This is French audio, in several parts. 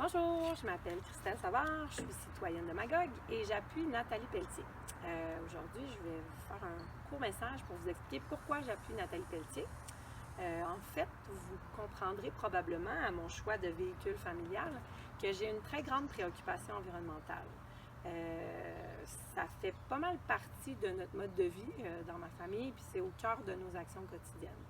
Bonjour, je m'appelle Christelle Savard, je suis citoyenne de Magog et j'appuie Nathalie Pelletier. Aujourd'hui, je vais vous faire un court message pour vous expliquer pourquoi j'appuie Nathalie Pelletier. En fait, vous comprendrez probablement à mon choix de véhicule familial que j'ai une très grande préoccupation environnementale. Ça fait pas mal partie de notre mode de vie dans ma famille, puis c'est au cœur de nos actions quotidiennes.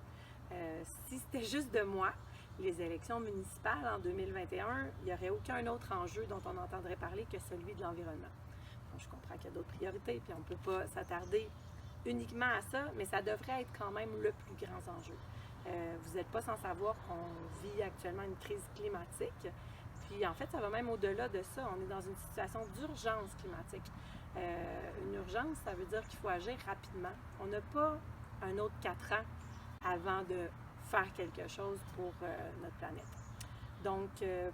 Si c'était juste de moi, les élections municipales en 2021, il n'y aurait aucun autre enjeu dont on entendrait parler que celui de l'environnement. Bon, je comprends qu'il y a d'autres priorités, puis on ne peut pas s'attarder uniquement à ça, mais ça devrait être quand même le plus grand enjeu. Vous n'êtes pas sans savoir qu'on vit actuellement une crise climatique, puis en fait, ça va même au-delà de ça. On est dans une situation d'urgence climatique. Une urgence, ça veut dire qu'il faut agir rapidement. On n'a pas un autre 4 ans avant de faire quelque chose pour notre planète. Donc,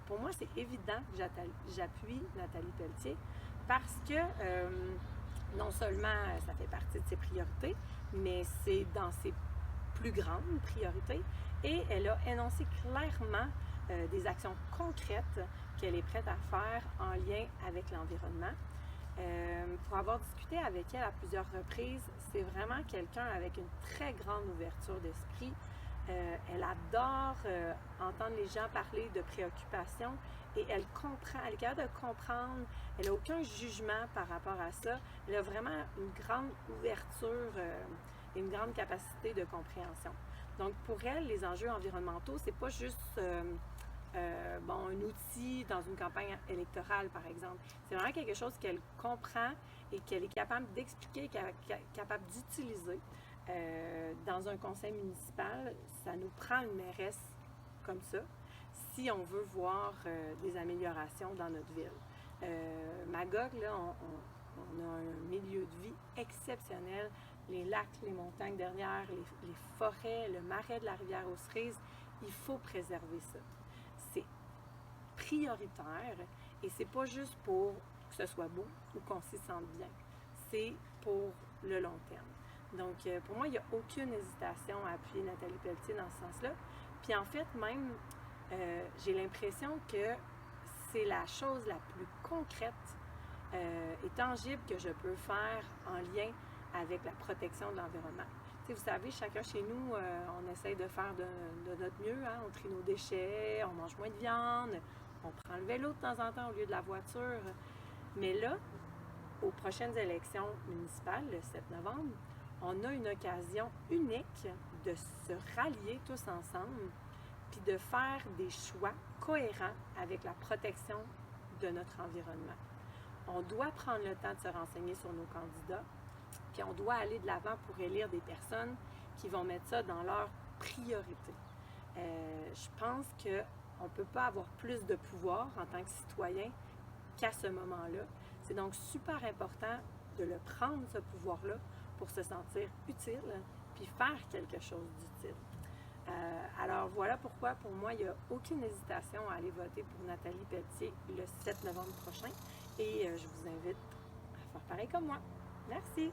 pour moi, c'est évident que j'appuie Nathalie Pelletier parce que non seulement ça fait partie de ses priorités, mais c'est dans ses plus grandes priorités et elle a énoncé clairement des actions concrètes qu'elle est prête à faire en lien avec l'environnement. Pour avoir discuté avec elle à plusieurs reprises, c'est vraiment quelqu'un avec une très grande ouverture d'esprit. Elle adore entendre les gens parler de préoccupations et elle comprend, elle est capable de comprendre, elle n'a aucun jugement par rapport à ça. Elle a vraiment une grande ouverture et une grande capacité de compréhension. Donc pour elle, les enjeux environnementaux, c'est pas juste un outil dans une campagne électorale, par exemple. C'est vraiment quelque chose qu'elle comprend et qu'elle est capable d'expliquer, qu'elle est capable d'utiliser. Dans un conseil municipal, ça nous prend une mairesse comme ça si on veut voir des améliorations dans notre ville. Magog, là, on a un milieu de vie exceptionnel. Les lacs, les montagnes derrière, les forêts, le marais de la rivière aux Cerises, il faut préserver ça. C'est prioritaire et c'est pas juste pour que ce soit beau ou qu'on s'y sente bien. C'est pour le long terme. Donc, pour moi, il n'y a aucune hésitation à appuyer Nathalie Pelletier dans ce sens-là. Puis en fait, même, j'ai l'impression que c'est la chose la plus concrète et tangible que je peux faire en lien avec la protection de l'environnement. Vous savez, chacun chez nous, on essaye de faire de notre mieux. Hein? On trie nos déchets, on mange moins de viande, on prend le vélo de temps en temps au lieu de la voiture. Mais là, aux prochaines élections municipales, le 7 novembre, on a une occasion unique de se rallier tous ensemble puis de faire des choix cohérents avec la protection de notre environnement. On doit prendre le temps de se renseigner sur nos candidats, puis on doit aller de l'avant pour élire des personnes qui vont mettre ça dans leur priorité. Je pense qu'on ne peut pas avoir plus de pouvoir en tant que citoyen qu'à ce moment-là. C'est donc super important de le prendre, ce pouvoir-là, pour se sentir utile, puis faire quelque chose d'utile. Alors voilà pourquoi, pour moi, il n'y a aucune hésitation à aller voter pour Nathalie Pelletier le 7 novembre prochain. Et je vous invite à faire pareil comme moi. Merci!